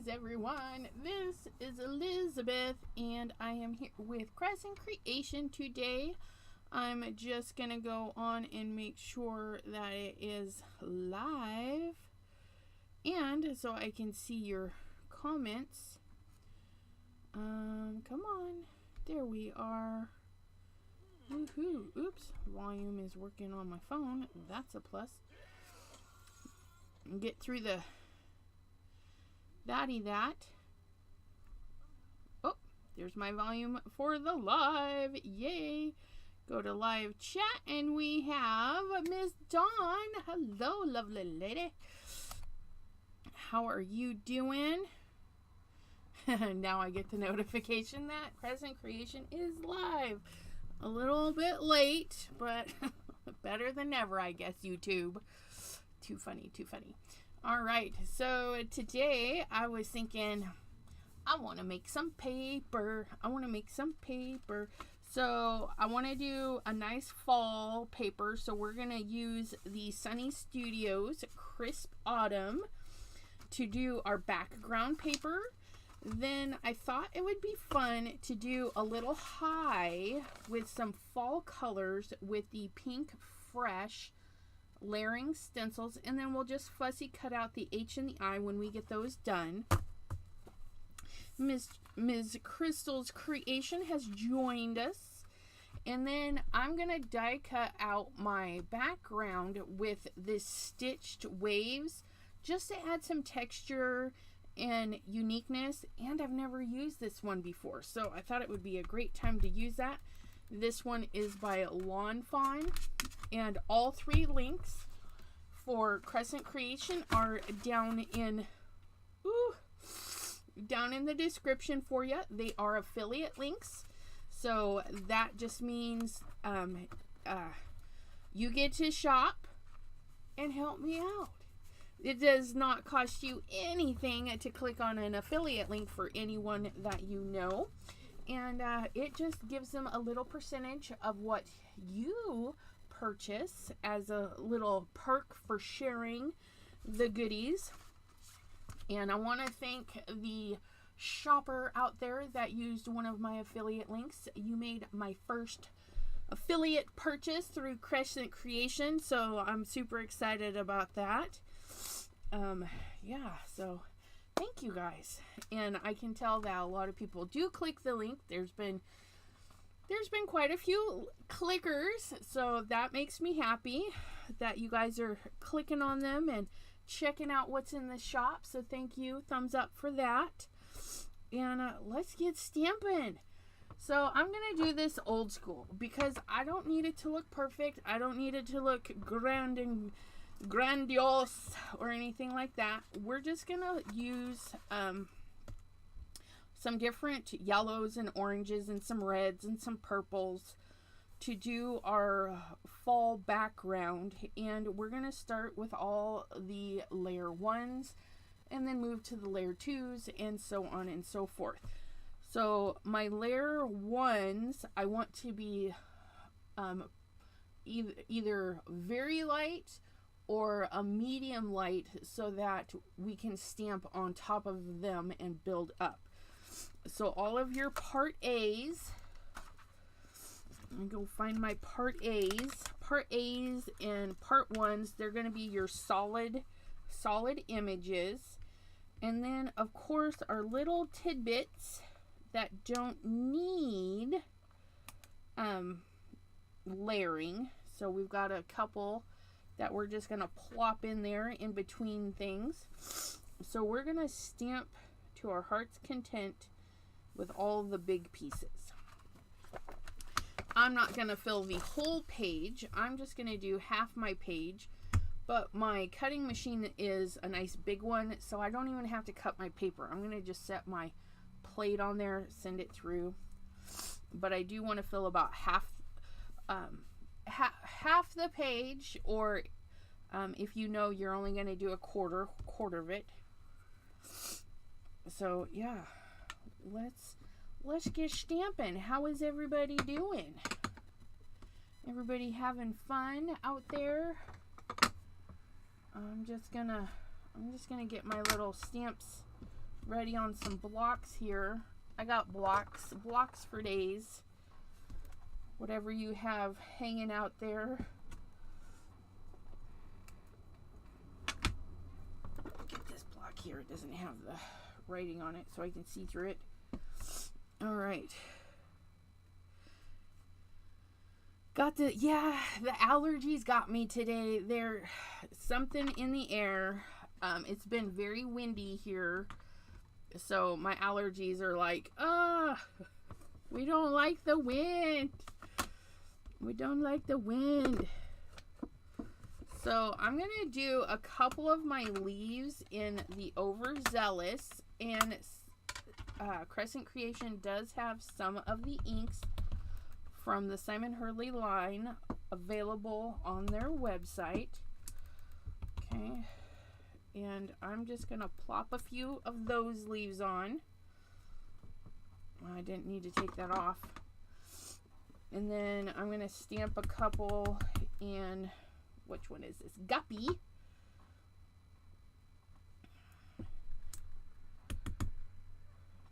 Greetings everyone, this is Elizabeth and I am here with Crescent Creation today. I'm just gonna go on and make sure that it is live and so I can see your comments. Come on, there we are. Woohoo! Oops, volume is working on my phone, that's a plus. Get through the that. Oh, there's my volume for the live. Yay! Go to live chat and we have Miss Dawn. Hello, lovely lady. How are you doing? Now I get the notification that Crescent Creation is live. A little bit late, but better than never, I guess, YouTube. Too funny, too funny. All right, so today I was thinking I want to make some paper. So I want to do a nice fall paper. So we're going to use the Sunny Studios Crisp Autumn to do our background paper. Then I thought it would be fun to do a little high with some fall colors with the Pink Fresh layering stencils, and then we'll just fussy cut out the H and the I when we get those done. Ms. Crystal's Creation has joined us, and then I'm gonna die cut out my background with this stitched waves just to add some texture and uniqueness, and I've never used this one before, so I thought it would be a great time to use that. This one is by Fawn, and all three links for Crescent Creation are down in the description for you. They are affiliate links, so that just means you get to shop and help me out. It does not cost you anything to click on an affiliate link for anyone that you know. And it just gives them a little percentage of what you purchase as a little perk for sharing the goodies. And I want to thank the shopper out there that used one of my affiliate links. You made my first affiliate purchase through Crescent Creation, so I'm super excited about that. Yeah, so thank you guys. And I can tell that a lot of people do click the link. There's been quite a few clickers, so that makes me happy that you guys are clicking on them and checking out what's in the shop. So thank you, thumbs up for that. And let's get stamping. So I'm gonna do this old school because I don't need it to look perfect. I don't need it to look grand and grandiose or anything like that. We're just gonna use some different yellows and oranges and some reds and some purples to do our fall background, and we're gonna start with all the layer 1s and then move to the layer 2s and so on and so forth. So my layer 1s I want to be either very light or a medium light so that we can stamp on top of them and build up. So all of your part A's, I'm gonna go find my part A's and part 1s, they're gonna be your solid images. And then of course our little tidbits that don't need layering. So we've got a couple that we're just gonna plop in there in between things. So we're gonna stamp to our heart's content with all the big pieces. I'm not gonna fill the whole page. I'm just gonna do half my page, but my cutting machine is a nice big one, so I don't even have to cut my paper. I'm gonna just set my plate on there, send it through. But I do want to fill about half the page, or if you know you're only going to do a quarter of it. So yeah, let's get stamping. How is everybody doing? Everybody having fun out there? I'm just gonna get my little stamps ready on some blocks here. I got blocks for days. Whatever you have hanging out there. Get this block here. It doesn't have the writing on it so I can see through it. All right. Got the allergies got me today. There's something in the air. It's been very windy here. So my allergies are like, we don't like the wind. We don't like the wind. So I'm going to do a couple of my leaves in the Overzealous. And Crescent Creation does have some of the inks from the Simon Hurley line available on their website. Okay. And I'm just going to plop a few of those leaves on. I didn't need to take that off. And then I'm going to stamp a couple in, which one is this? Guppy.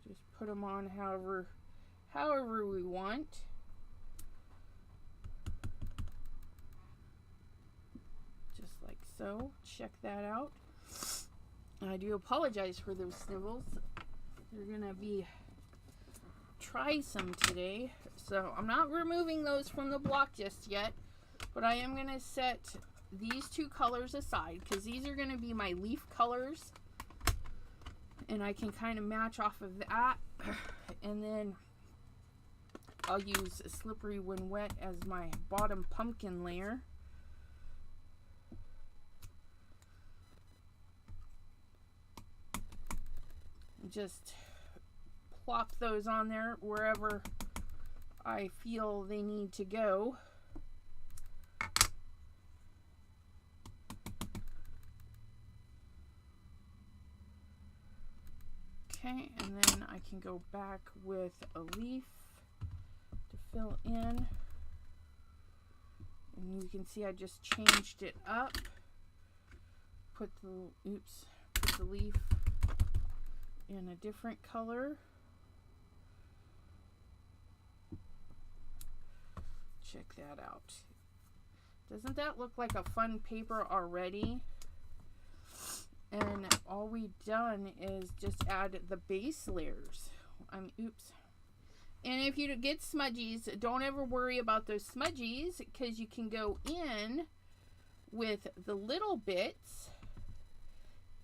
Just put them on however we want. Just like so. Check that out. I do apologize for those snivels. They're gonna be try-some today. So I'm not removing those from the block just yet, but I am gonna set these two colors aside because these are gonna be my leaf colors, and I can kind of match off of that. And then I'll use Slippery When Wet as my bottom pumpkin layer. Just plop those on there wherever I feel they need to go. Okay, and then I can go back with a leaf to fill in. And you can see I just changed it up. Put the leaf in a different color. Check that out. Doesn't that look like a fun paper already? And all we've done is just add the base layers. And if you get smudgies, don't ever worry about those smudgies because you can go in with the little bits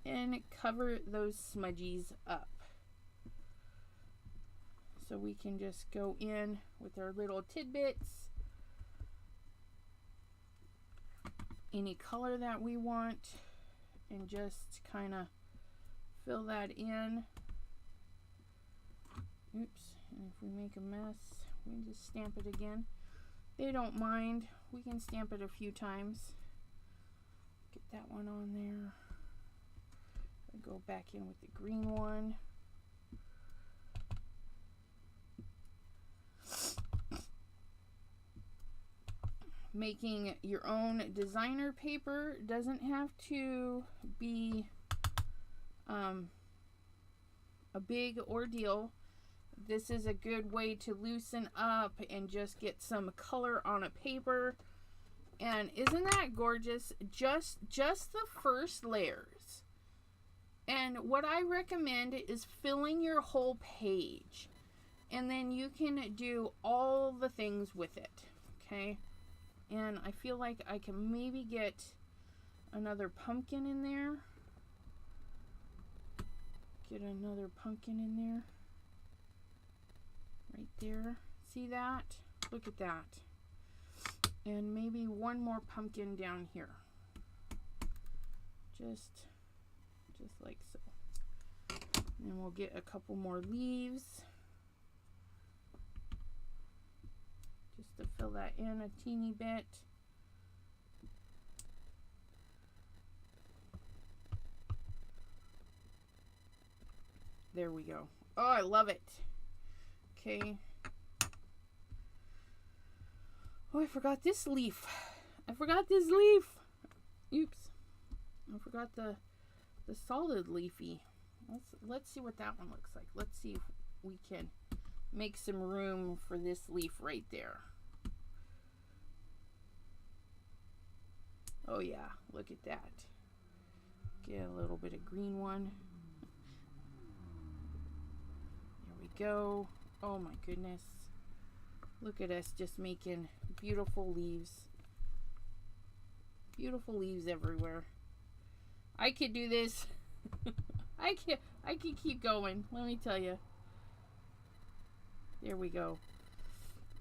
and cover those smudgies up. So we can just go in with our little tidbits, any color that we want, and just kind of fill that in. Oops, and if we make a mess, we can just stamp it again. They don't mind. We can stamp it a few times. Get that one on there. Go back in with the green one. Making your own designer paper doesn't have to be a big ordeal. This is a good way to loosen up and just get some color on a paper. And isn't that gorgeous? Just the first layers. And what I recommend is filling your whole page. And then you can do all the things with it. Okay? And I feel like I can maybe get another pumpkin in there. Get another pumpkin in there. Right there. See that? Look at that. And maybe one more pumpkin down here. Just like so. And we'll get a couple more leaves. Just to fill that in a teeny bit. There we go. Oh, I love it. Okay. Oh, I forgot this leaf. Oops. I forgot the solid leafy. Let's see what that one looks like. Let's see if we can make some room for this leaf right there. Oh yeah, look at that. Get a little bit of green one. There we go. Oh my goodness. Look at us just making beautiful leaves. Beautiful leaves everywhere. I could do this. I could keep going. Let me tell you. There we go.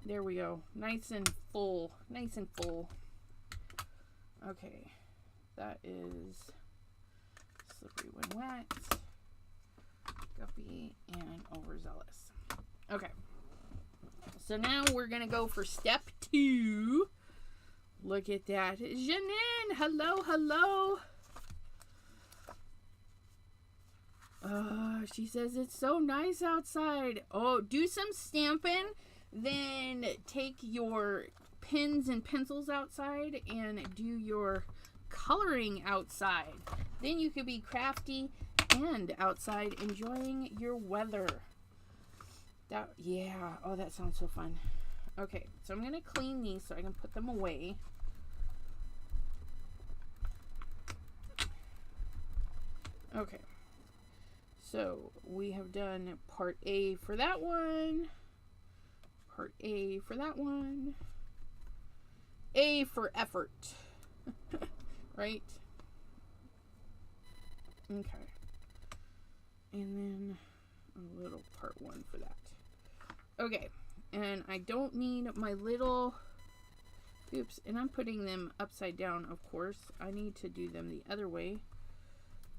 There we go. Nice and full. Nice and full. Okay. That is slippery when wet, guppy, and overzealous. Okay. So now we're going to go for step 2. Look at that. Janine, hello, hello. She says it's so nice outside. Oh, do some stamping. Then take your pens and pencils outside and do your coloring outside. Then you could be crafty and outside enjoying your weather. Yeah. Oh, that sounds so fun. Okay, so I'm going to clean these so I can put them away. Okay. So we have done part A for that one. Part A for that one. A for effort. Right? Okay. And then a little part 1 for that. Okay. And I don't need my little, oops, and I'm putting them upside down, of course. I need to do them the other way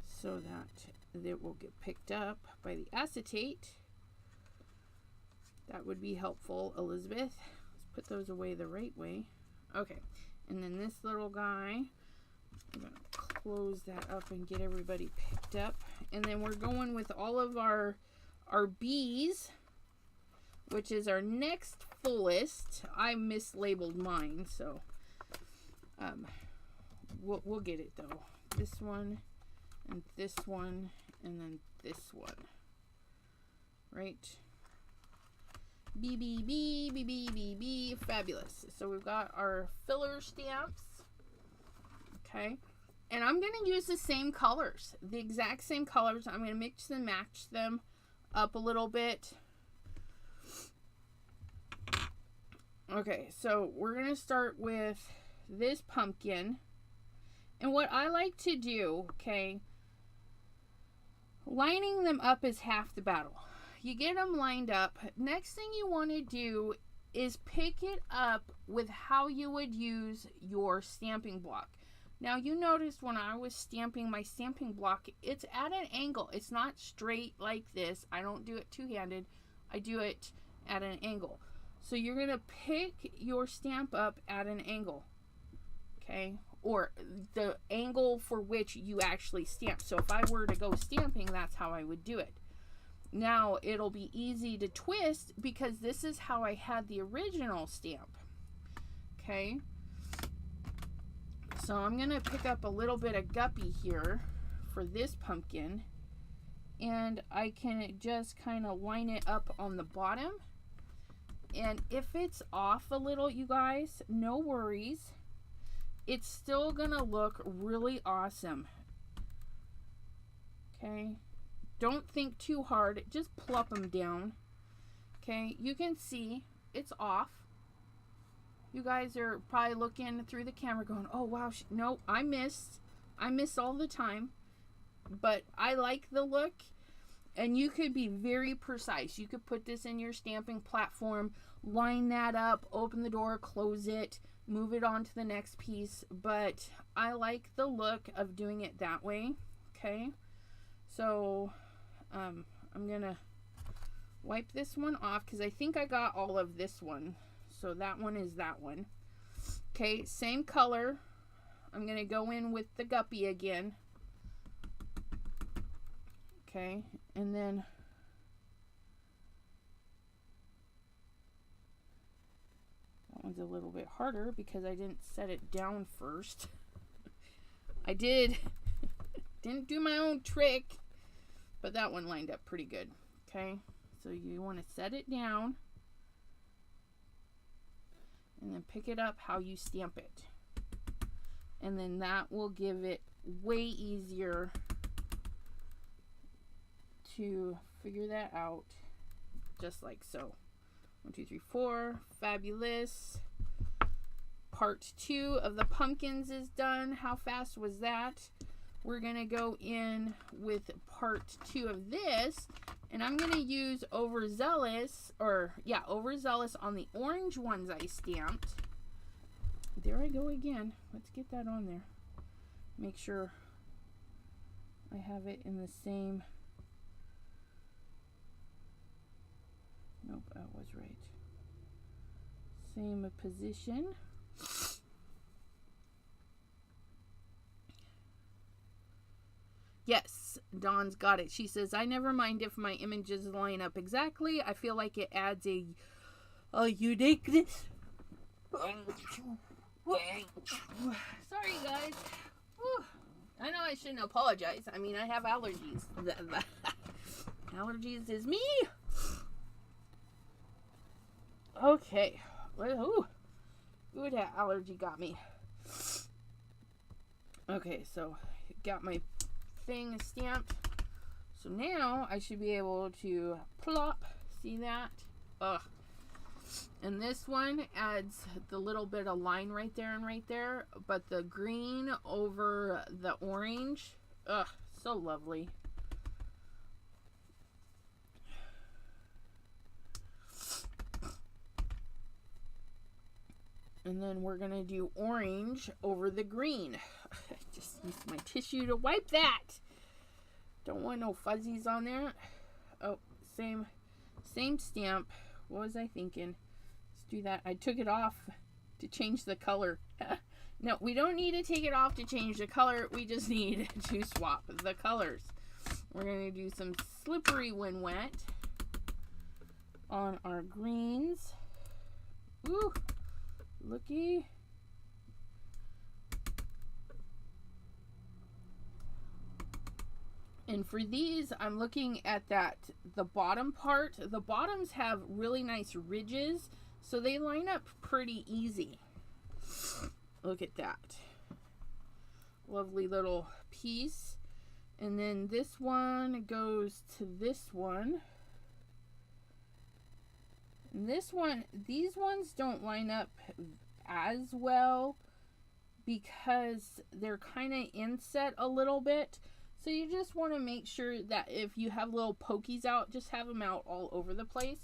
so that it will get picked up by the acetate. That would be helpful, Elizabeth. Let's put those away the right way. Okay, and then this little guy, I'm going to close that up and get everybody picked up. And then we're going with all of our B's, which is our next fullest. I mislabeled mine, so we'll get it though. This one, and this one, and then this one. Right? B, B, B, B, B, B, B. Fabulous. So we've got our filler stamps. Okay. And I'm going to use the same colors. The exact same colors. I'm going to mix and match them up a little bit. Okay, so we're going to start with this pumpkin. And what I like to do, okay, lining them up is half the battle. You get them lined up. Next thing you want to do is pick it up with how you would use your stamping block. Now, you noticed when I was stamping my stamping block, it's at an angle. It's not straight like this. I don't do it two-handed. I do it at an angle. So you're going to pick your stamp up at an angle, okay? Or the angle for which you actually stamp. So if I were to go stamping, that's how I would do it. Now, it'll be easy to twist because this is how I had the original stamp, okay? So I'm going to pick up a little bit of guppy here for this pumpkin. And I can just kind of line it up on the bottom. And if it's off a little, you guys, no worries. It's still going to look really awesome. Okay? Don't think too hard. Just plop them down. Okay? You can see it's off. You guys are probably looking through the camera going, oh, wow. No, I miss all the time. But I like the look. And you could be very precise. You could put this in your stamping platform, line that up, open the door, close it, move it on to the next piece. But I like the look of doing it that way. Okay. So I'm going to wipe this one off because I think I got all of this one. So that one is that one. Okay. Same color. I'm going to go in with the guppy again. Okay, and then that one's a little bit harder because I didn't set it down first. I didn't do my own trick. But that one lined up pretty good. Okay, so you want to set it down and then pick it up how you stamp it. And then that will give it way easier to figure that out, just like so. 1, 2, 3, 4. Fabulous. Part 2 of the pumpkins is done. How fast was that? We're going to go in with part 2 of this, and I'm going to use overzealous on the orange ones I stamped. There I go again. Let's get that on there. Make sure I have it in the same. Nope, that was right. Same position. Yes, Dawn's got it. She says, I never mind if my images line up exactly. I feel like it adds a uniqueness. Sorry, guys. Whew. I know I shouldn't apologize. I mean, I have allergies. Allergies is me. Okay. Ooh, that allergy got me. Okay, so got my thing stamped. So now I should be able to plop. See that? Ugh. And this one adds the little bit of line right there and right there, but the green over the orange, ugh, so lovely. And then we're gonna do orange over the green. Just use my tissue to wipe that. Don't want no fuzzies on there. Oh, same stamp. What was I thinking? Let's do that. I took it off to change the color. No, we don't need to take it off to change the color. We just need to swap the colors. We're going to do some slippery when wet on our greens. Ooh, looky. And for these, I'm looking at the bottom part. The bottoms have really nice ridges, so they line up pretty easy. Look at that. Lovely little piece. And then this one goes to this one. And this one, these ones don't line up as well because they're kind of inset a little bit. So you just want to make sure that if you have little pokies out, just have them out all over the place.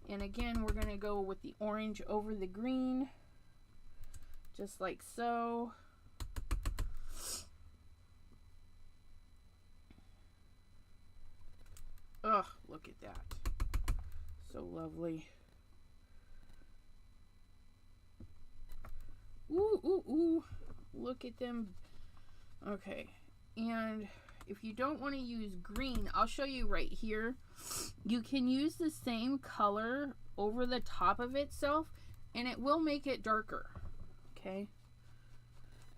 And again, we're going to go with the orange over the green, just like so. Ugh, look at that. So lovely. Ooh, ooh, ooh. Look at them. Okay. And if you don't want to use green, I'll show you right here. You can use the same color over the top of itself, and it will make it darker. Okay.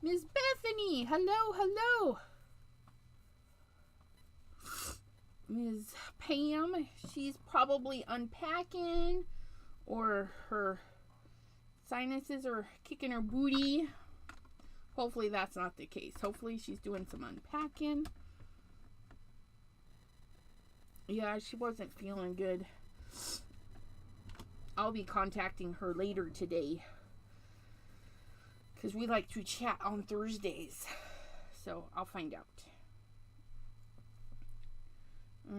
Miss Bethany, hello, hello. Ms. Pam, she's probably unpacking, or her sinuses are kicking her booty. Hopefully that's not the case. Hopefully she's doing some unpacking. Yeah, she wasn't feeling good. I'll be contacting her later today, because we like to chat on Thursdays. So I'll find out.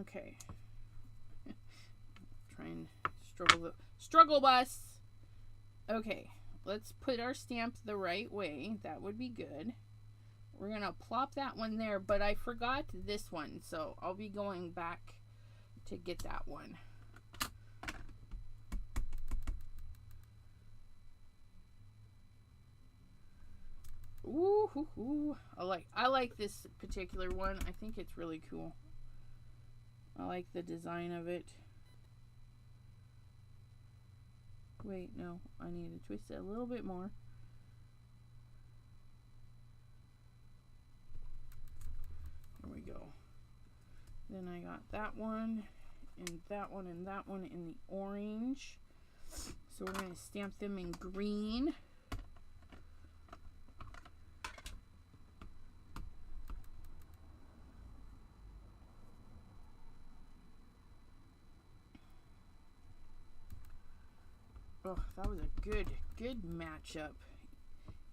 Okay. Try and struggle bus. Okay. Let's put our stamp the right way. That would be good. We're going to plop that one there, but I forgot this one, so I'll be going back to get that one. Ooh, hoo, hoo. I like this particular one. I think it's really cool. I like the design of it. Wait, no, I need to twist it a little bit more. There we go. Then I got that one, and that one, and that one in the orange. So we're going to stamp them in green. Oh, that was a good matchup,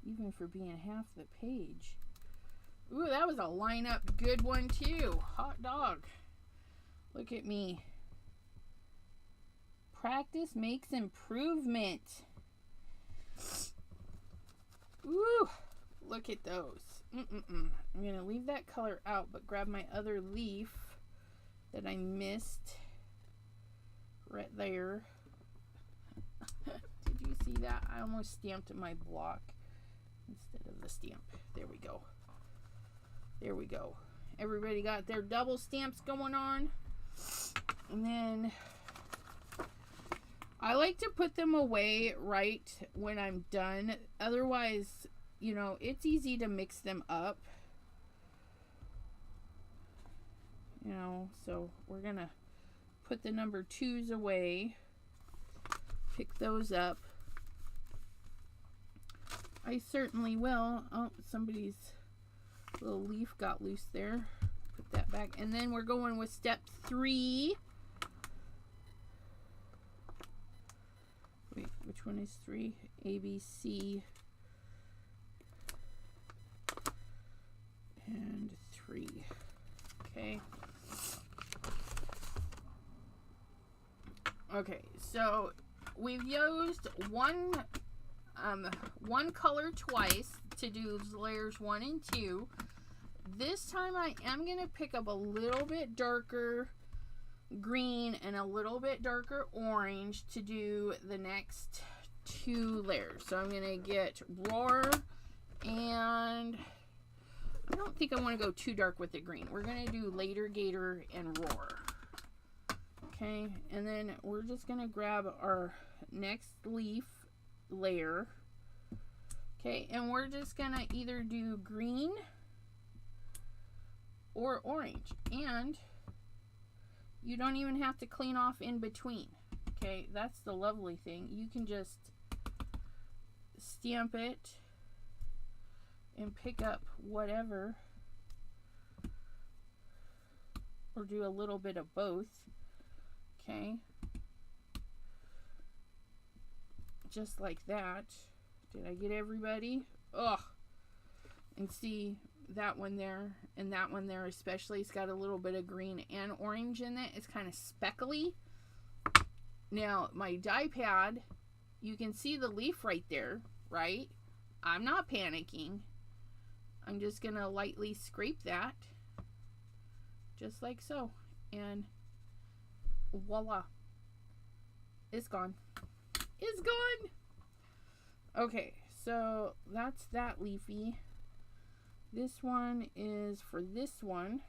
even for being half the page. Ooh, that was a lineup good one too. Hot dog. Look at me. Practice makes improvement. Ooh, look at those. I'm going to leave that color out, but grab my other leaf that I missed right there. Did you see that? I almost stamped my block instead of the stamp. There we go. There we go. Everybody got their double stamps going on. And then I like to put them away right when I'm done. Otherwise, you know, it's easy to mix them up. You know, so we're going to put the number 2s away. Pick those up. I certainly will. Oh, somebody's little leaf got loose there. Put that back. And then we're going with step 3. Wait, which one is 3? A, B, C. And 3. Okay. Okay, so we've used one color twice to do layers 1 and 2. This time I am going to pick up a little bit darker green and a little bit darker orange to do the next 2 layers. So I'm going to get Roar, and I don't think I want to go too dark with the green. We're going to do Later Gator and Roar. Okay, and then we're just going to grab our next leaf layer. Okay, and we're just going to either do green or orange. And you don't even have to clean off in between. Okay, that's the lovely thing. You can just stamp it and pick up whatever, or do a little bit of both. Okay, just like that. Did I get everybody? Ugh. And see that one there and that one there especially, it's got a little bit of green and orange in it. It's kind of speckly. Now my die pad, you can see the leaf right there, right? I'm not panicking. I'm just gonna lightly scrape that, just like so, and voila, it's gone. It's gone. Okay, so that's that leafy. This one is for this one.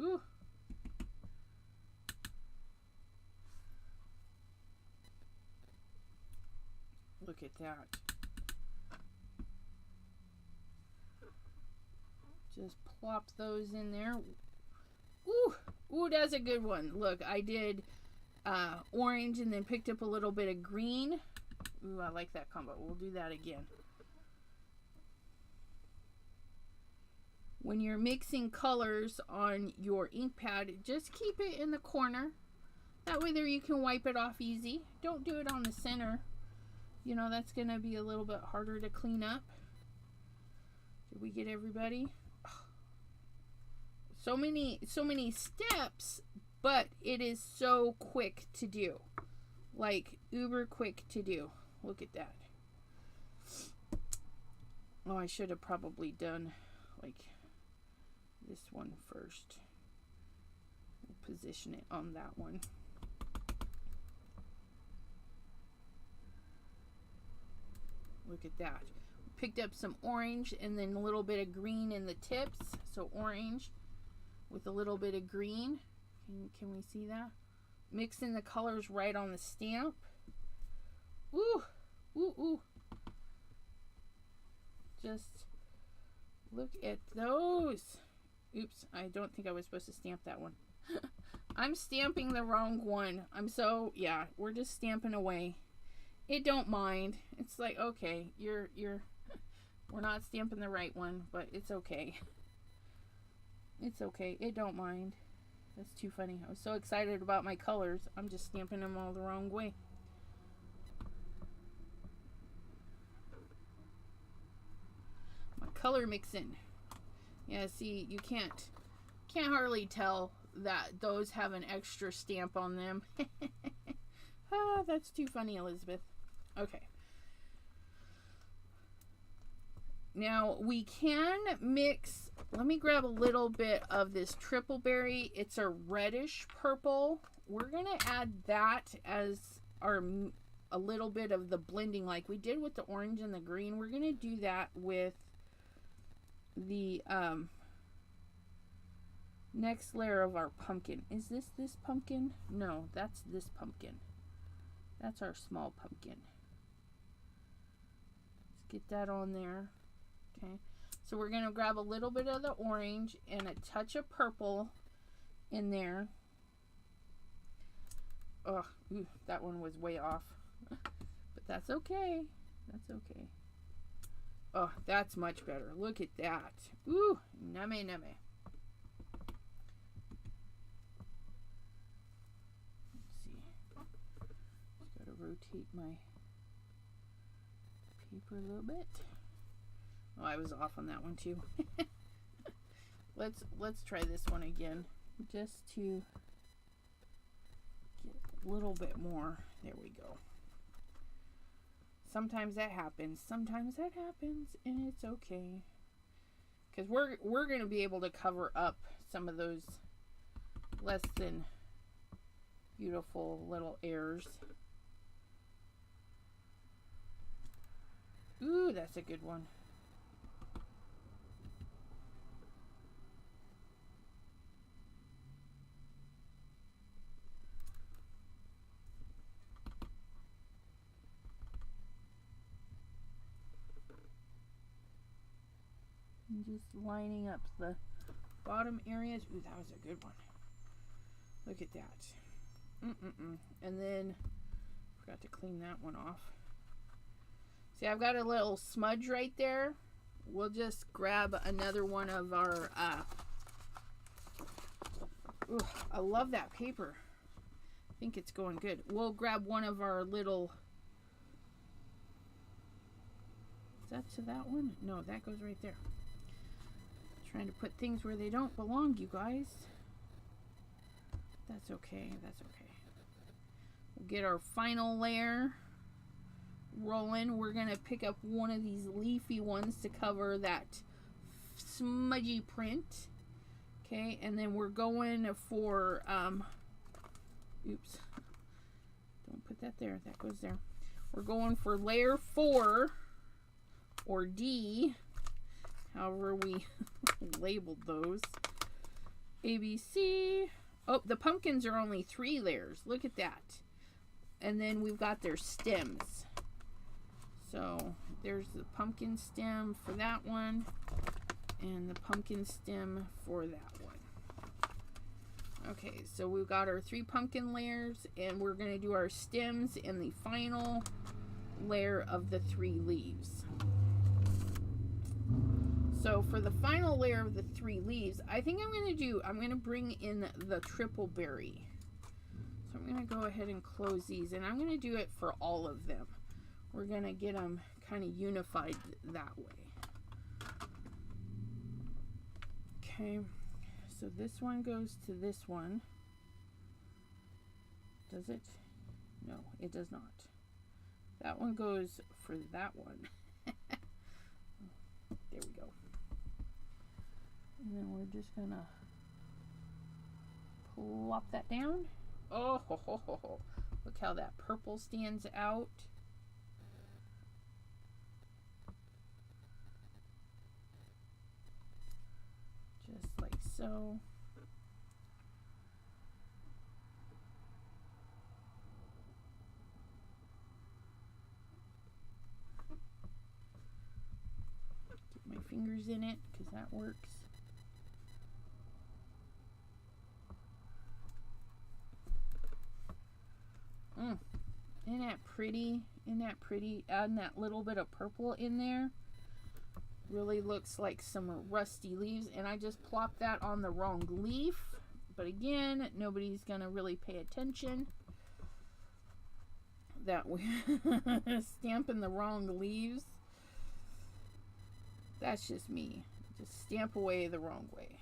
Ooh. Look at that. Just plop those in there. Ooh, ooh, that's a good one. Look, I did orange and then picked up a little bit of green. Ooh, I like that combo. We'll do that again. When you're mixing colors on your ink pad, just keep it in the corner. That way there you can wipe it off easy. Don't do it on the center. You know, that's going to be a little bit harder to clean up. Did we get everybody? So many steps, but it is so quick to do. Like, uber quick to do. Look at that. Oh, I should have probably done, like, this one first. We'll position it on that one. Look at that. Picked up some orange and then a little bit of green in the tips. So orange with a little bit of green. Can we see that? Mixing the colors right on the stamp. Ooh, ooh, ooh. Just Look at those. Oops, I don't think I was supposed to stamp that one. I'm stamping the wrong one. Yeah, we're just stamping away. It don't mind. It's like, okay, we're not stamping the right one, but it's okay. It's okay. It don't mind. That's too funny. I was so excited about my colors. I'm just stamping them all the wrong way. My color mixing. Yeah, see, you can't hardly tell that those have an extra stamp on them. Ah, that's too funny, Elizabeth. Okay. Now we can mix, let me grab a little bit of this triple berry. It's a reddish purple. We're going to add that as a little bit of the blending like we did with the orange and the green. We're going to do that with the next layer of our pumpkin. Is this pumpkin? No, that's this pumpkin. That's our small pumpkin. Let's get that on there. Okay, so we're going to grab a little bit of the orange and a touch of purple in there. Oh, that one was way off. But that's okay. That's okay. Oh, that's much better. Look at that. Ooh, nummy, nummy. Let's see. Just got to rotate my paper a little bit. Oh, I was off on that one too. Let's try this one again, just to get a little bit more. There we go. Sometimes that happens. Sometimes that happens, and it's okay. Because we're going to be able to cover up some of those less than beautiful little errors. Ooh, that's a good one. Just lining up the bottom areas. Ooh, that was a good one. Look at that. And then, forgot to clean that one off. See, I've got a little smudge right there. We'll just grab another one of our, ooh, I love that paper. I think it's going good. We'll grab one of our little, is that to that one? No, that goes right there. Trying to put things where they don't belong, you guys. That's okay. That's okay. We'll get our final layer rolling. We're going to pick up one of these leafy ones to cover that smudgy print. Okay, and then we're going for, oops. Don't put that there. That goes there. We're going for layer 4, or D. However we labeled those. ABC. Oh, the pumpkins are only 3 layers. Look at that. And then we've got their stems. So there's the pumpkin stem for that one. And the pumpkin stem for that one. Okay, so we've got our 3 pumpkin layers. And we're going to do our stems in the final layer of the 3 leaves. So for the final layer of the 3 leaves, I think I'm going to bring in the triple berry. So I'm going to go ahead and close these, and I'm going to do it for all of them. We're going to get them kind of unified that way. Okay, so this one goes to this one. Does it? No, it does not. That one goes for that one. There we go. And then we're just gonna plop that down. Oh, ho, ho, ho, ho. Look how that purple stands out. Just like so. fingers in it because that works. Isn't that pretty? Isn't that pretty? Adding that little bit of purple in there really looks like some rusty leaves, and I just plopped that on the wrong leaf. But again, nobody's gonna really pay attention that we're stamping the wrong leaves. That's just me. Just stamp away the wrong way.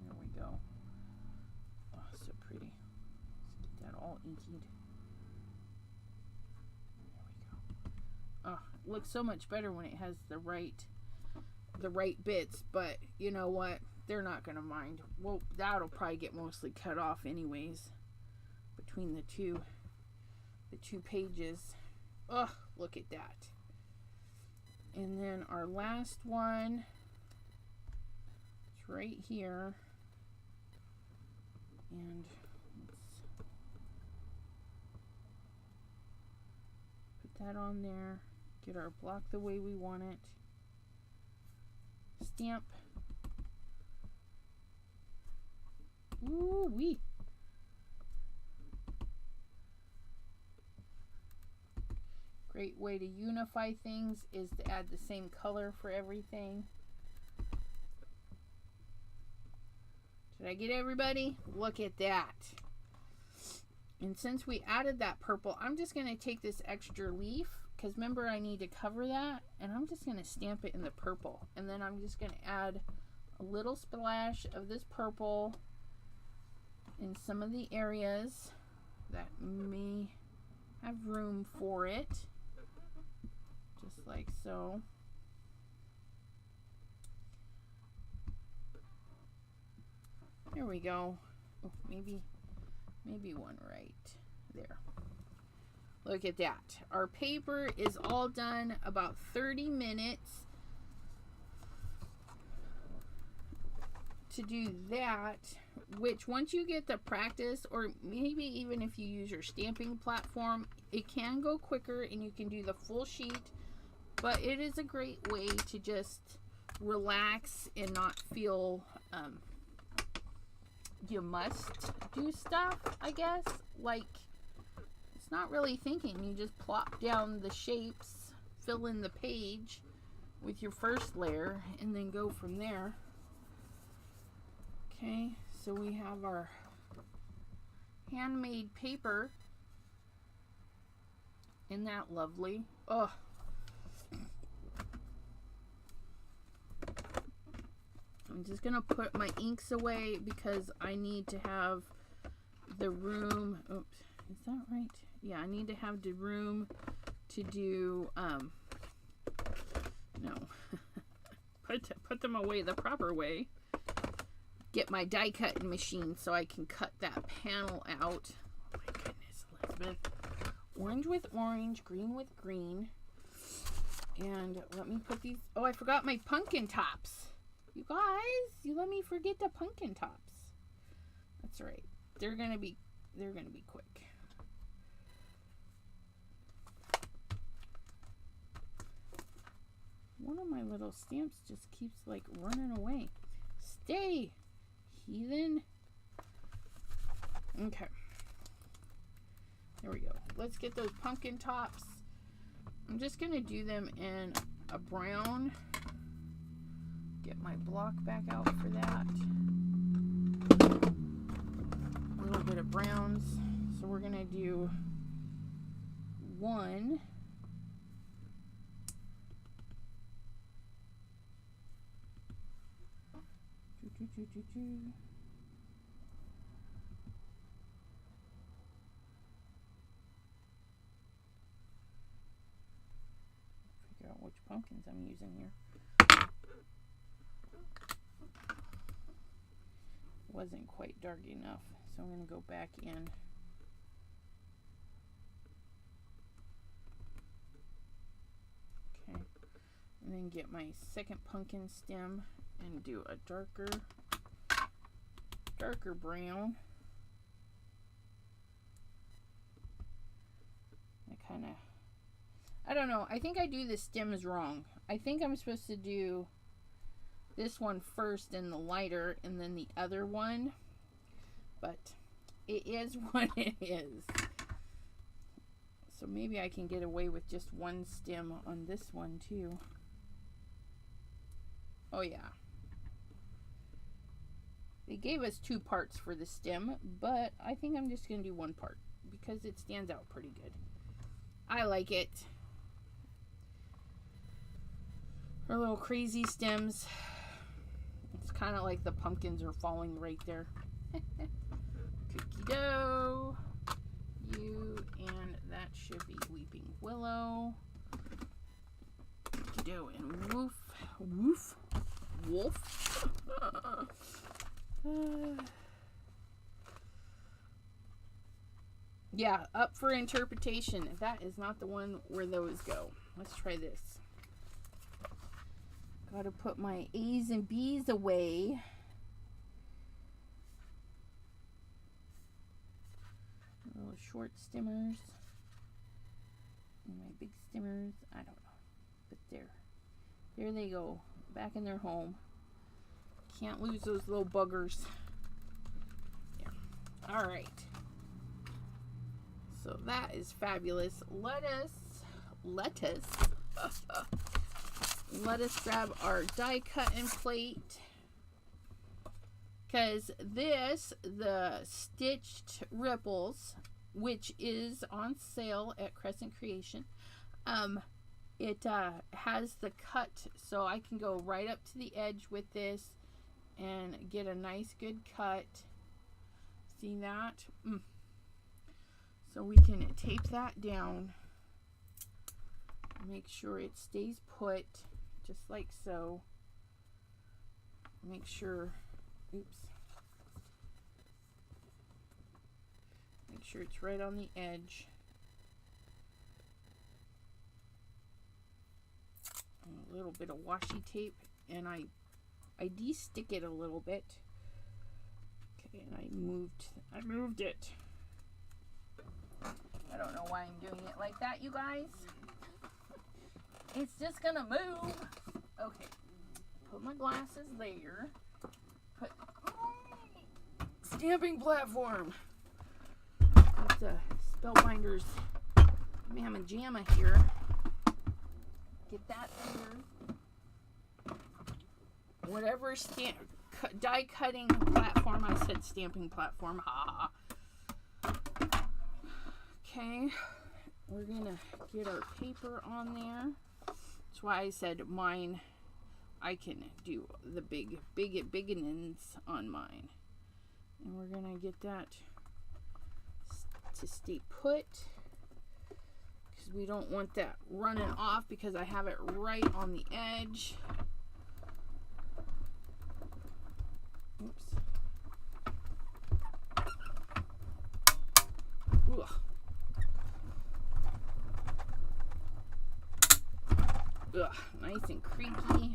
There we go. Oh, so pretty. Let's get that all inkied. There we go. Oh, it looks so much better when it has the right bits, but you know what? They're not gonna mind. Well, that'll probably get mostly cut off anyways between the two pages. Oh, look at that. And then our last one, it's right here. And let's put that on there. Get our block the way we want it. Stamp. Ooh-wee. Great way to unify things is to add the same color for everything. Did I get everybody? Look at that. And since we added that purple, I'm just going to take this extra leaf, because remember I need to cover that, and I'm just going to stamp it in the purple. And then I'm just going to add a little splash of this purple in some of the areas that may have room for it. Just like so. There we go. Oh, maybe one right there. Look at that. Our paper is all done about 30 minutes to do that, which once you get the practice, or maybe even if you use your stamping platform, it can go quicker and you can do the full sheet. But it is a great way to just relax and not feel you must do stuff, I guess. Like, it's not really thinking. You just plop down the shapes, fill in the page with your first layer, and then go from there. Okay, so we have our handmade paper. Isn't that lovely? Oh. I'm just going to put my inks away because I need to have the room. Oops, is that right? Yeah, I need to have the room to do, no, put them away the proper way. Get my die cutting machine so I can cut that panel out. Oh my goodness, Elizabeth. Orange with orange, green with green. And let me put these, oh, I forgot my pumpkin tops. You guys, you let me forget the pumpkin tops. That's right. They're gonna be quick. One of my little stamps just keeps like running away. Stay, heathen. Okay. There we go. Let's get those pumpkin tops. I'm just gonna do them in a brown. Get my block back out for that. A little bit of browns. So we're going to do one. Figure out which pumpkins I'm using here. Wasn't quite dark enough, so I'm going to go back in. Okay, and then get my second pumpkin stem and do a darker brown. kind of, I don't know. I think I do the stems wrong. I think I'm supposed to do this one first and the lighter and then the other one. But it is what it is. So maybe I can get away with just one stem on this one too. Oh yeah. They gave us 2 parts for the stem, but I think I'm just going to do 1 part because it stands out pretty good. I like it. Our little crazy stems. It's kind of like the pumpkins are falling right there. Cookie dough. You, and that should be Weeping Willow. Cookie dough and woof. Woof. Wolf. Yeah, up for interpretation. That is not the one where those go. Let's try this. Gotta put my A's and B's away. Little short stimmers. And my big stimmers. I don't know. But there they go. Back in their home. Can't lose those little buggers. Yeah. Alright. So that is fabulous. Let us grab our die cut and plate. Because this, the Stitched Ripples, which is on sale at Crescent Creation, it has the cut, so I can go right up to the edge with this and get a nice good cut. See that? So we can tape that down. Make sure it stays put, just like so. Make sure, oops. Make sure it's right on the edge. And a little bit of washi tape, and I de-stick it a little bit. Okay, and I moved it. I don't know why I'm doing it like that, you guys. It's just gonna move. Okay, put my glasses there. Put stamping platform. Put the Spellbinders Mamma Jamma here. Get that here. Whatever die cutting platform. I said stamping platform. Ha. Okay, we're gonna get our paper on there. That's why I said mine. I can do the biggins on mine, and we're gonna get that to stay put because we don't want that running off because I have it right on the edge. Oops. Ugh. Ugh, nice and creaky.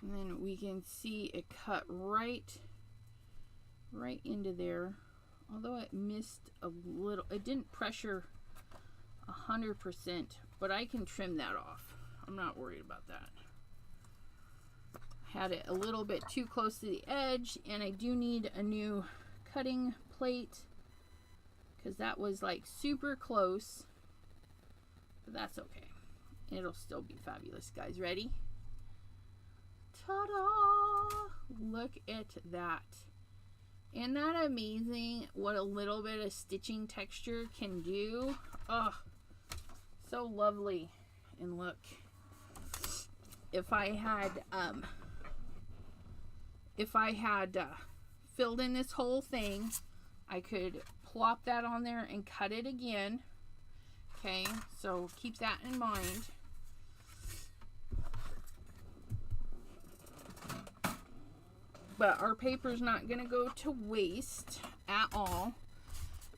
And then we can see it cut right into there. Although it missed a little, it didn't pressure 100%, but I can trim that off. I'm not worried about that. Had it a little bit too close to the edge, and I do need a new cutting plate because that was like super close, but that's okay. It'll still be fabulous, guys. Ready? Ta-da! Look at that. Isn't that amazing what a little bit of stitching texture can do? Oh, so lovely. And look, if I had filled in this whole thing, I could plop that on there and cut it again. Okay, so keep that in mind. But our paper's not going to go to waste at all.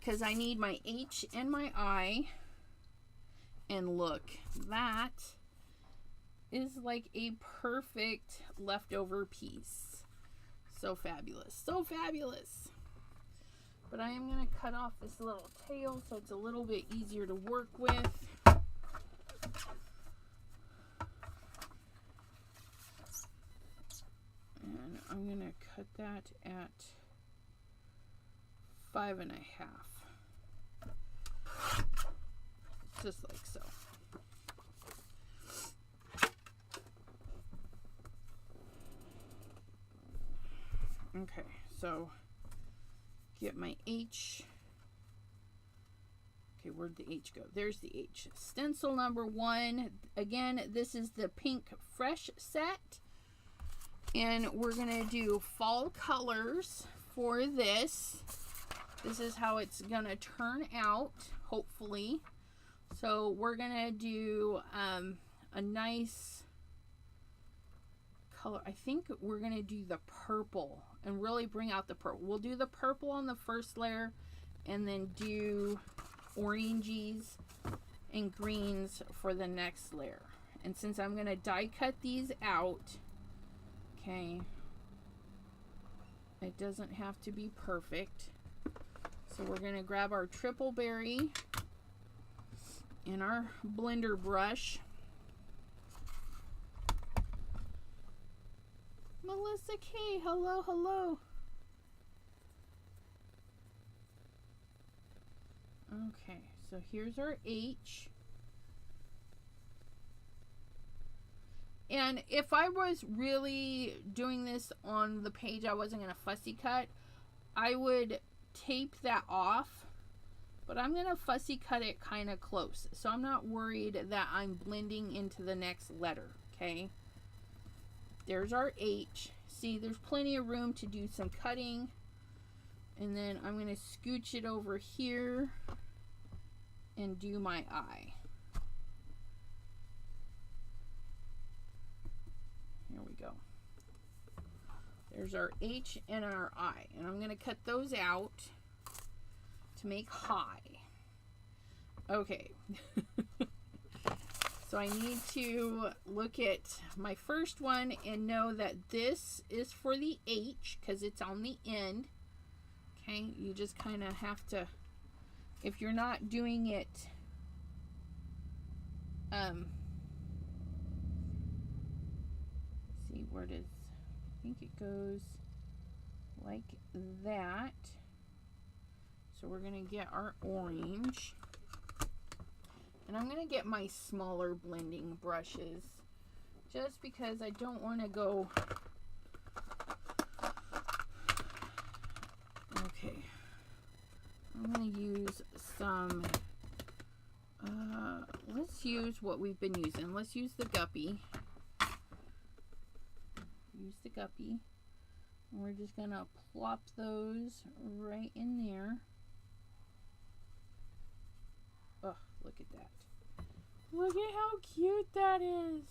because I need my H and my I. And look, that is like a perfect leftover piece. So fabulous, so fabulous. But I am going to cut off this little tail so it's a little bit easier to work with. And I'm going to cut that at 5.5. Just like so. Okay, so get my H. Okay, where'd the H go? There's the H. Stencil number 1. Again, this is the Pink Fresh set. And we're going to do fall colors for this. This is how it's going to turn out, hopefully. So we're going to do a nice color. I think we're going to do the purple and really bring out the purple. We'll do the purple on the first layer and then do oranges and greens for the next layer. And since I'm going to die cut these out, okay, it doesn't have to be perfect. So we're going to grab our triple berry and our blender brush. Melissa K, hello, hello. Okay, so here's our H. And if I was really doing this on the page, I wasn't going to fussy cut, I would tape that off. But I'm going to fussy cut it kind of close. So I'm not worried that I'm blending into the next letter, okay? There's our H. See, there's plenty of room to do some cutting. And then I'm going to scooch it over here and do my I. Here we go. There's our H and our I. And I'm going to cut those out to make high. Okay. So I need to look at my first one and know that this is for the H because it's on the end. Okay, you just kind of have to, if you're not doing it see, where does, I think it goes like that. So we're going to get our orange. And I'm going to get my smaller blending brushes just because I don't want to go. Okay. I'm going to use some, let's use what we've been using. Let's use the Guppy. Use the Guppy. And we're just going to plop those right in there. Oh, look at that. Look at how cute that is.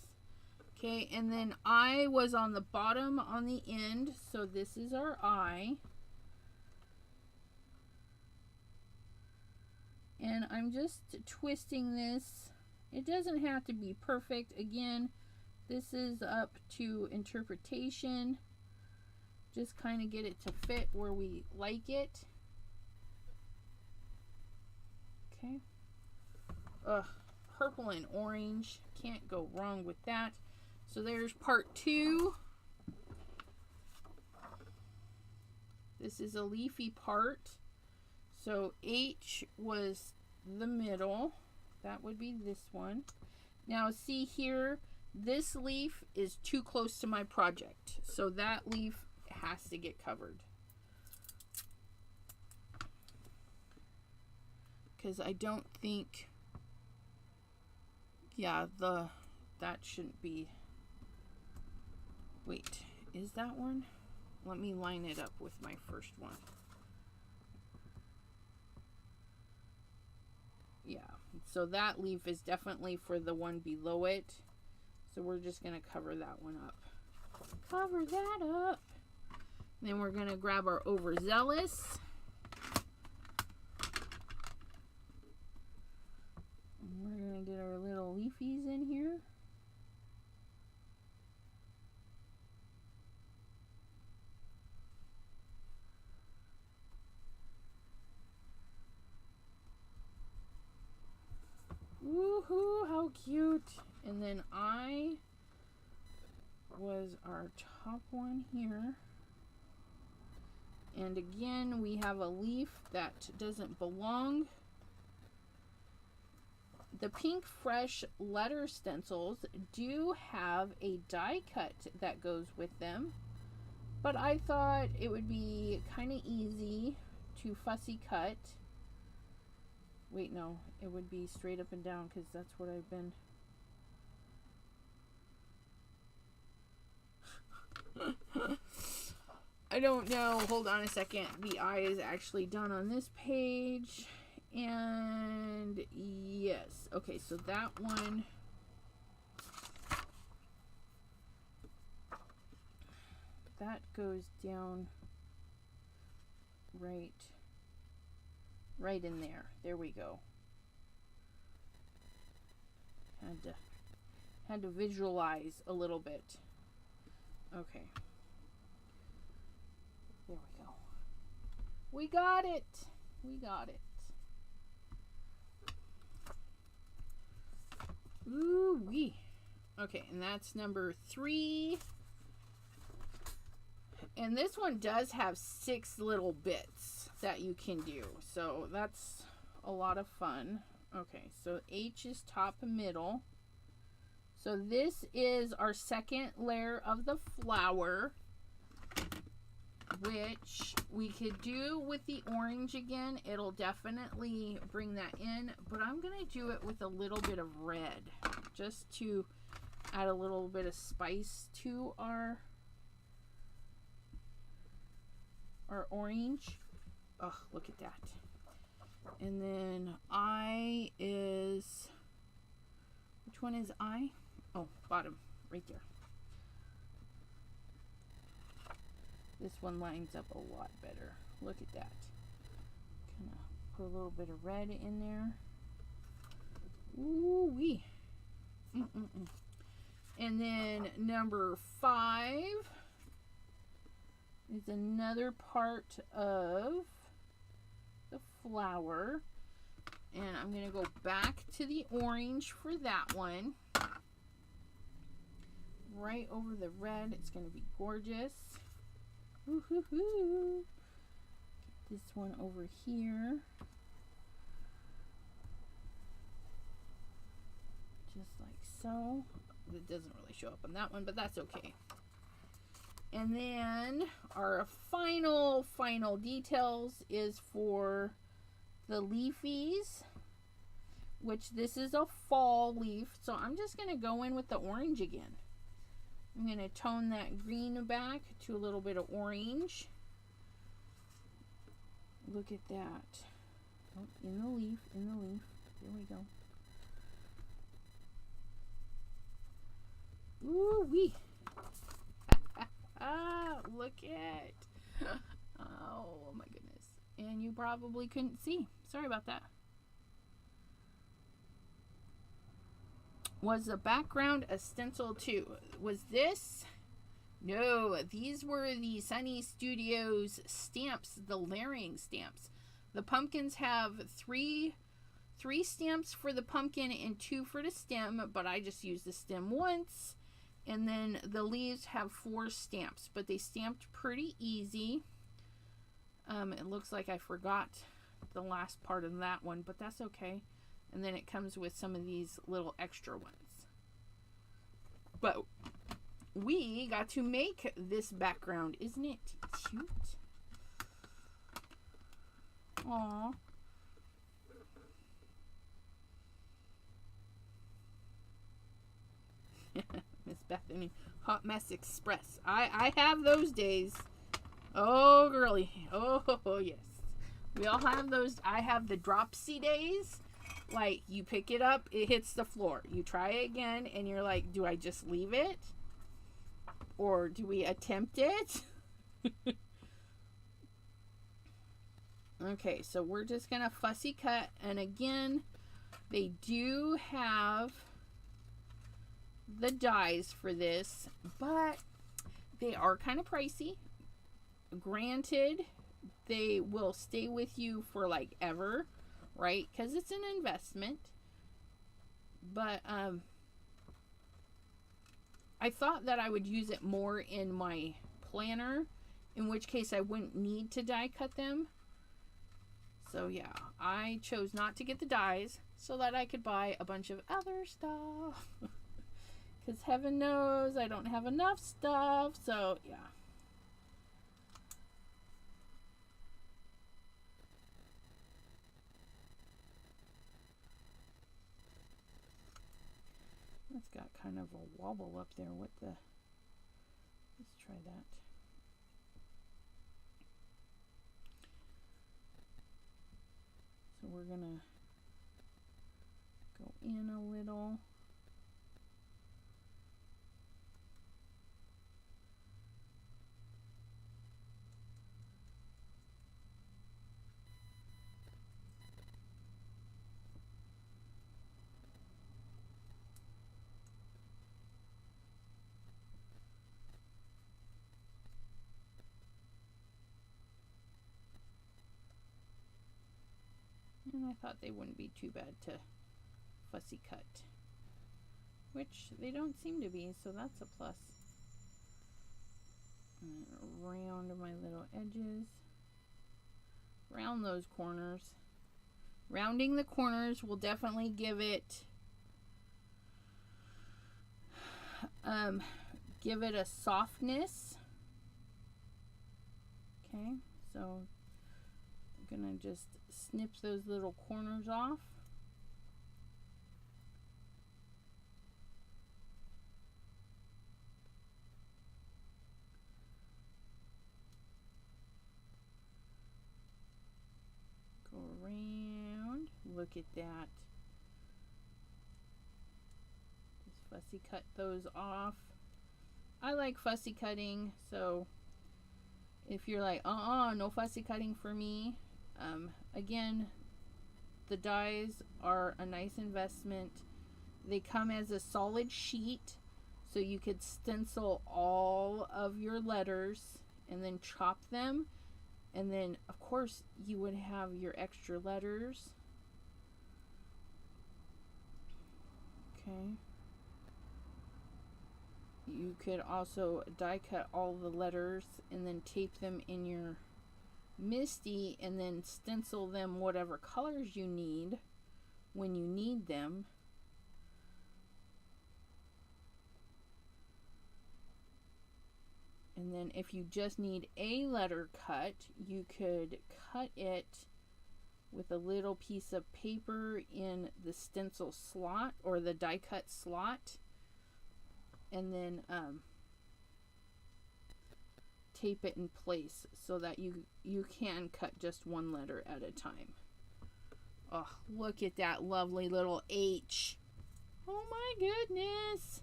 Okay, and then I was on the bottom on the end, so this is our I. And I'm just twisting this. It doesn't have to be perfect. Again, this is up to interpretation. Just kind of get it to fit where we like it. Okay. Ugh, purple and orange. Can't go wrong with that. So there's part 2. This is a leafy part. So H was the middle. That would be this one. Now see here, this leaf is too close to my project. So that leaf has to get covered. Because I don't think, yeah, that shouldn't be, wait, is that one? Let me line it up with my first one. Yeah, so that leaf is definitely for the one below it. So we're just going to cover that one up. Cover that up. Then we're going to grab our overzealous. so cute. And then I was our top one here. And again, we have a leaf that doesn't belong. The Pink Fresh letter stencils do have a die cut that goes with them, but I thought it would be kind of easy to fussy cut. Wait, no, it would be straight up and down because that's what I've been. I don't know. Hold on a second. The eye is actually done on this page. And yes. Okay, so that one. That goes down right in there. There we go. Had to visualize a little bit. Okay. There we go. We got it. We got it. Ooh wee. Okay, and that's number 3. And this one does have 6 little bits that you can do. So that's a lot of fun. Okay, so H is top and middle. So this is our second layer of the flower, which we could do with the orange again. It'll definitely bring that in, but I'm going to do it with a little bit of red just to add a little bit of spice to our orange. Oh, look at that. And then I is, which one is I? Oh, bottom, right there. This one lines up a lot better. Look at that. Kind of put a little bit of red in there. Ooh wee. And then number 5 is another part of the flower. And I'm going to go back to the orange for that one. Right over the red. It's going to be gorgeous. Woo-hoo-hoo. Get this one over here. Just like so. It doesn't really show up on that one, but that's okay. And then our final details is for the leafies, which this is a fall leaf. So I'm just going to go in with the orange again. I'm going to tone that green back to a little bit of orange. Look at that. Oh, in the leaf. There we go. Ooh wee. Look at. Oh my goodness. And you probably couldn't see. Sorry about that. Was the background a stencil too? Was this? No, these were the Sunny Studios stamps, the layering stamps. The pumpkins have three stamps for the pumpkin and 2 for the stem, but I just used the stem once. And then the leaves have 4 stamps, but they stamped pretty easy. It looks like I forgot the last part of that one, but that's okay. And then it comes with some of these little extra ones. But we got to make this background. Isn't it cute? Aww. Miss Bethany, Hot Mess Express. I have those days. Oh, girly. Oh, yes. We all have those. I have the dropsy days. Like, you pick it up, it hits the floor. You try it again, and you're like, do I just leave it? Or do we attempt it? Okay, so we're just going to fussy cut. And again, they do have the dies for this, but they are kind of pricey. Granted, they will stay with you for like ever, right? Because it's an investment. But I thought that I would use it more in my planner, in which case I wouldn't need to die cut them. So yeah, I chose not to get the dies so that I could buy a bunch of other stuff. Because heaven knows I don't have enough stuff. So yeah. That's got kind of a wobble up there. What the? Let's try that. So we're gonna go in a little. And I thought they wouldn't be too bad to fussy cut, which they don't seem to be, so that's a plus. And around my little edges, round those corners. Rounding the corners will definitely give it a softness. Okay, so I'm gonna just snip those little corners off. Go around. Look at that. Just fussy cut those off. I like fussy cutting, so if you're like, no fussy cutting for me, again, the dies are a nice investment. They come as a solid sheet, so you could stencil all of your letters and then chop them, and then of course you would have your extra letters. Okay. You could also die cut all the letters and then tape them in your MISTI and then stencil them whatever colors you need when you need them. And then if you just need a letter cut, you could cut it with a little piece of paper in the stencil slot or the die cut slot, and then tape it in place so that you can cut just one letter at a time. Oh, look at that lovely little H. Oh my goodness.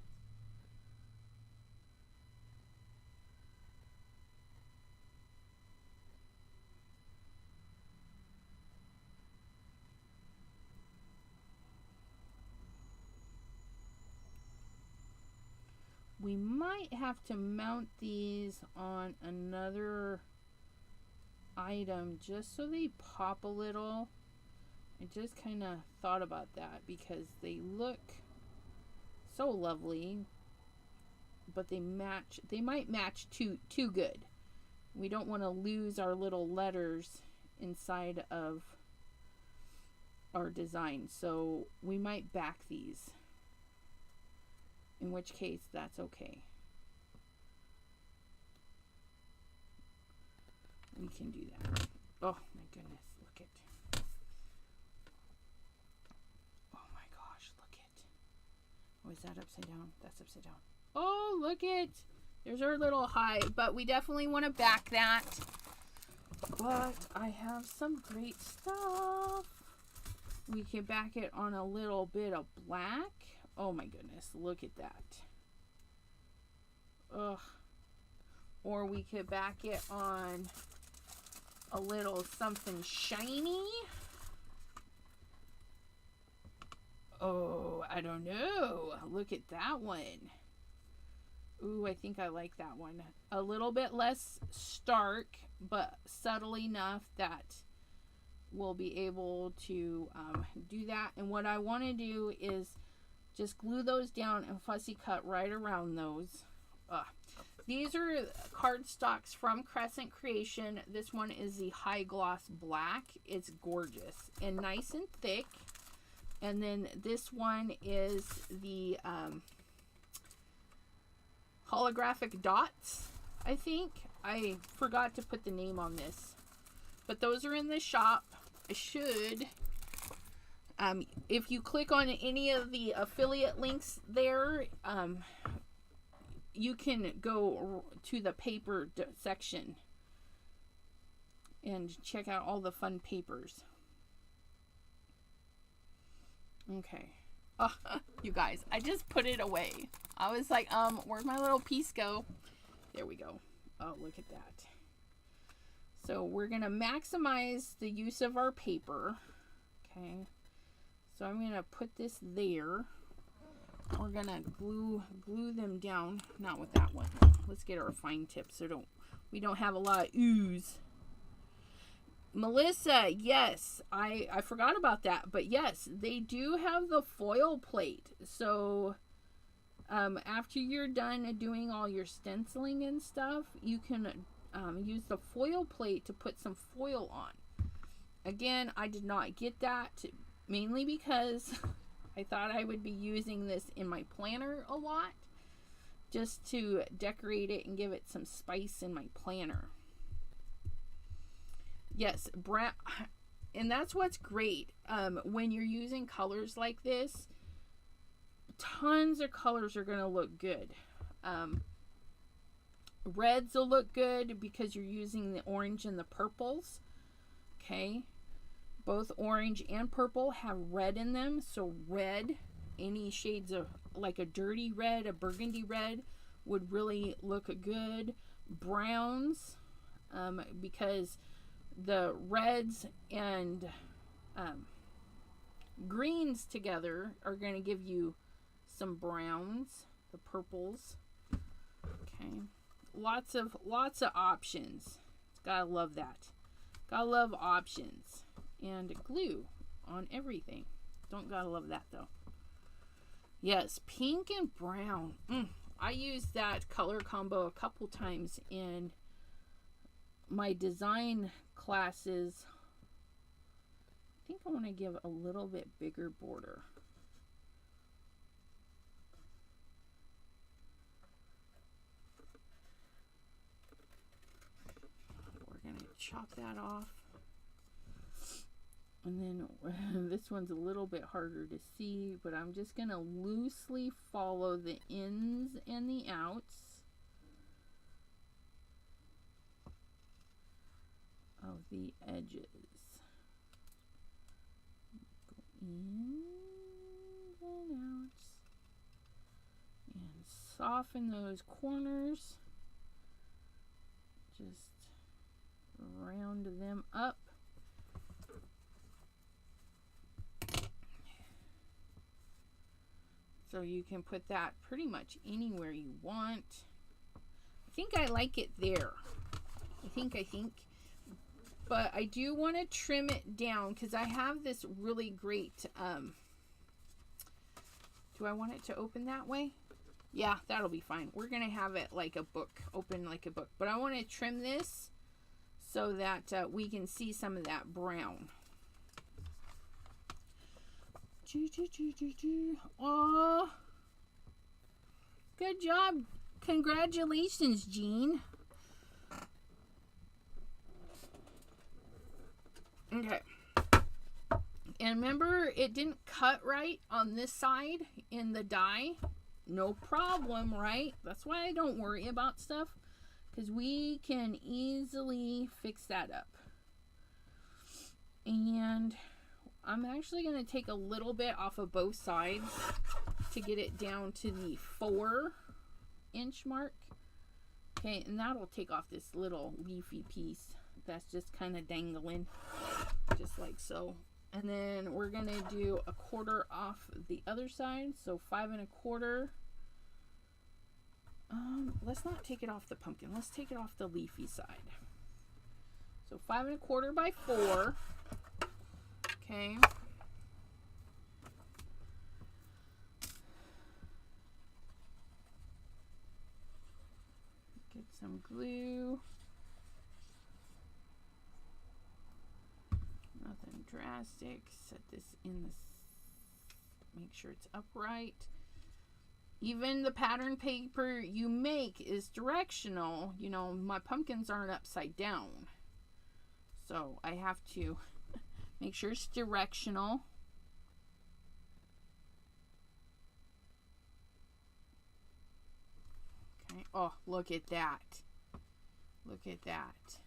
We might have to mount these on another item just so they pop a little. I just kind of thought about that because they look so lovely, but they might match too good. We don't want to lose our little letters inside of our design, so we might back these. In which case, that's okay. We can do that. Oh my goodness, look at. Oh my gosh, look at. Oh, is that upside down? That's upside down. Oh, look at. There's our little hive, but we definitely want to back that. But I have some great stuff. We can back it on a little bit of black. Oh my goodness, look at that. Ugh. Or we could back it on a little something shiny. Oh, I don't know. Look at that one. Ooh, I think I like that one. A little bit less stark, but subtle enough that we'll be able to do that. And what I want to do is Just glue those down and fussy cut right around those. These are cardstocks from Crescent Creation. This one is the High Gloss Black. It's gorgeous and nice and thick. And then this one is the holographic dots, I think. I forgot to put the name on this. But those are in the shop. I should. If you click on any of the affiliate links there, you can go to the paper section and check out all the fun papers. Okay. Oh, you guys, I just put it away. I was like, where'd my little piece go? There we go. Oh, look at that. So we're going to maximize the use of our paper. Okay. So I'm going to put this there. We're going to glue them down. Not with that one. Let's get our fine tip so we don't have a lot of ooze. Melissa, yes, I forgot about that. But yes, they do have the foil plate. So after you're done doing all your stenciling and stuff, you can use the foil plate to put some foil on. Again, I did not get that, mainly because I thought I would be using this in my planner a lot, just to decorate it and give it some spice in my planner. Yes, brown, and that's what's great when you're using colors like this. Tons of colors are going to look good. Reds will look good because you're using the orange and the purples. Okay, both orange and purple have red in them, so red, any shades of like a dirty red, a burgundy red would really look good. Browns, because the reds and greens together are going to give you some browns. The purples. Okay, lots of options. Gotta love that. Gotta love options. And glue on everything. Don't gotta love that though. Yes, pink and brown. I used that color combo a couple times in my design classes. I think I want to give a little bit bigger border. We're going to chop that off. And then this one's a little bit harder to see, but I'm just going to loosely follow the ins and the outs of the edges. Go ins and outs. And soften those corners. Just round them up. So you can put that pretty much anywhere you want. I think I like it there. I think. But I do want to trim it down because I have this really great, do I want it to open that way? Yeah, that'll be fine. We're going to have it like a book, open like a book. But I want to trim this so that we can see some of that brown. Oh, good job. Congratulations, Jean. Okay. And remember, it didn't cut right on this side in the die. No problem, right? That's why I don't worry about stuff, because we can easily fix that up. And I'm actually going to take a little bit off of both sides to get it down to the 4-inch mark. Okay, and that'll take off this little leafy piece that's just kind of dangling, just like so. And then we're going to do a 1/4 off the other side, so 5 1/4. Let's not take it off the pumpkin. Let's take it off the leafy side. So 5 1/4 by 4. Okay. some glue. Nothing drastic. Set this in the, make sure it's upright. Even the pattern paper you make is directional. You know, my pumpkins aren't upside down. So I have to make sure it's directional. Okay. Oh, look at that. Look at that.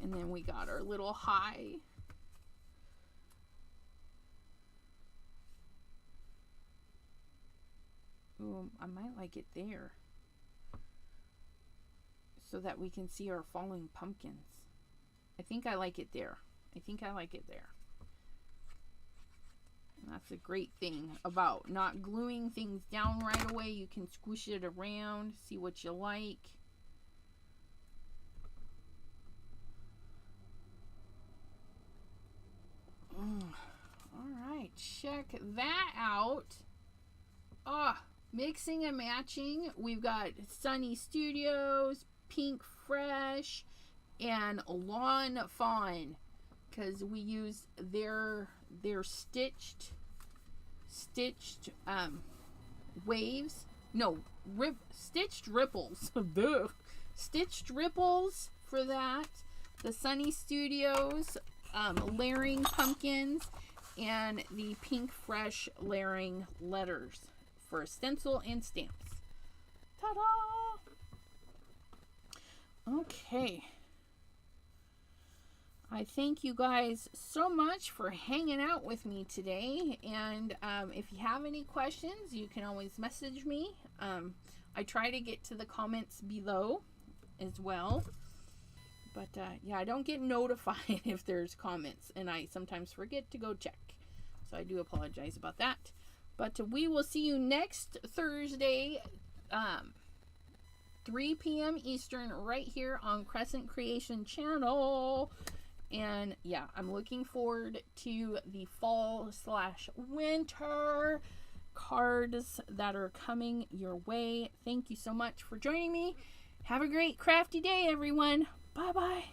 And then we got our little high. Ooh, I might like it there, so that we can see our falling pumpkins. I think I like it there. I think I like it there. And that's a great thing about not gluing things down right away. You can squish it around, see what you like. All right, check that out. Mixing and matching. We've got Sunny Studios, Pink Fresh, and Lawn Fawn, because we use their stitched waves. No, stitched ripples. Stitched ripples for that. The Sunny Studios layering pumpkins, and the Pink Fresh layering letters for stencil and stamps. Ta-da! Okay. I thank you guys so much for hanging out with me today. And if you have any questions, you can always message me. I try to get to the comments below as well. But yeah, I don't get notified if there's comments, and I sometimes forget to go check. So I do apologize about that. But we will see you next Thursday, 3 p.m. Eastern, right here on Crescent Creation channel. And yeah, I'm looking forward to the fall/winter cards that are coming your way. Thank you so much for joining me. Have a great crafty day, everyone. Bye-bye.